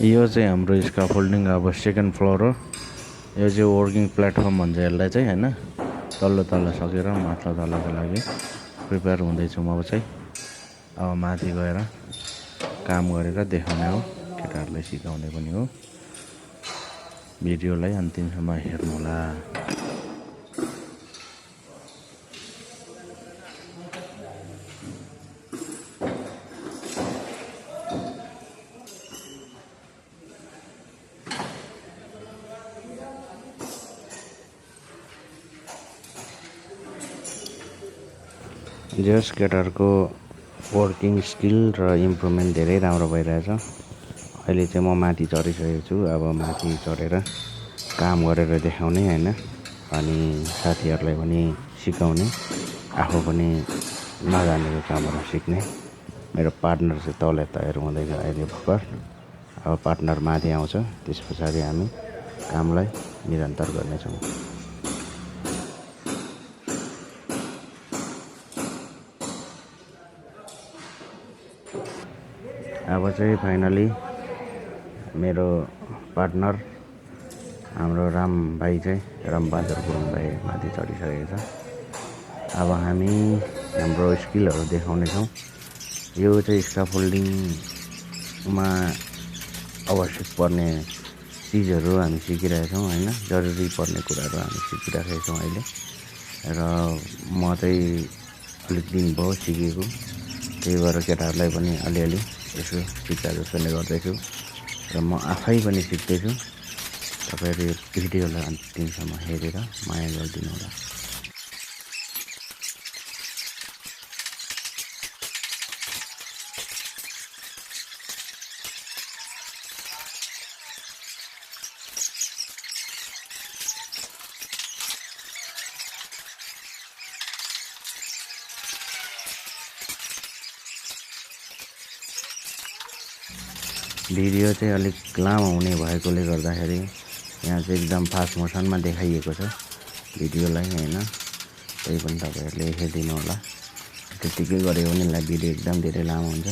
यो चाहिँ हाम्रो स्काफोल्डिङ अब सेकेन्ड फ्लोर हो। यो चाहिँ वर्किङ प्लेटफर्म भन्छ यसलाई चाहिँ हैन। तल्लो सकेर माथिल्लो तल्लोको लागि प्रिपेयर हुँदैछौँ अब चाहिँ। अब माथि गएर काम गरेर देखाउने हो, केटाहरूलाई सिकाउने पनि हो। भिडियोलाई अन्तिमसम्म हेर्नुहोला। जस केटाहरूको वर्किङ स्किल र इम्प्रुभमेन्ट धेरै राम्रो भइरहेछ। अहिले चाहिँ म माथि चढिसकेको छु। अब माथि चढेर काम गरेर देखाउने हैन, अनि साथीहरूलाई पनि सिकाउने, आफू पनि नजानेको कामहरू सिक्ने। मेरो पार्टनर चाहिँ तल तयार हुँदैछ अहिले भर्खर। अब पार्टनर माथि आउँछ, त्यस पछाडि हामी कामलाई निरन्तर गर्नेछौँ। अब चाहिँ फाइनली मेरो पार्टनर हाम्रो राम भाइ चाहिँ रामबहादुर गुरुङ भाइ माथि चढिसकेको छ। अब हामी हाम्रो स्किलहरू देखाउनेछौँ। यो चाहिँ स्काफोल्डिङमा आवश्यक पर्ने चिजहरू हामी सिकिरहेछौँ हैन। जरुरी पर्ने कुराहरू हामी सिकिरहेका छौँ अहिले। र म चाहिँ अलिक दिन भयो सिकेको, त्यही भएर केटाहरूलाई पनि अलिअलि यसो सिक्का जस्तो नै गर्दैछु र म आफै पनि सिक्दैछु। तपाईँहरू यो भिडियोलाई अन्तिमसम्म हेरेर माया गरिदिनु होला। भिडियो चाहिँ अलिक लामो हुने भएकोले गर्दाखेरि यहाँ चाहिँ एकदम फास्ट मोसनमा देखाइएको छ भिडियोलाई हैन। त्यही पनि तपाईँहरूले हेरिदिनु होला। त्यतिकै गऱ्यो भने भिडियो एकदम धेरै लामो हुन्छ।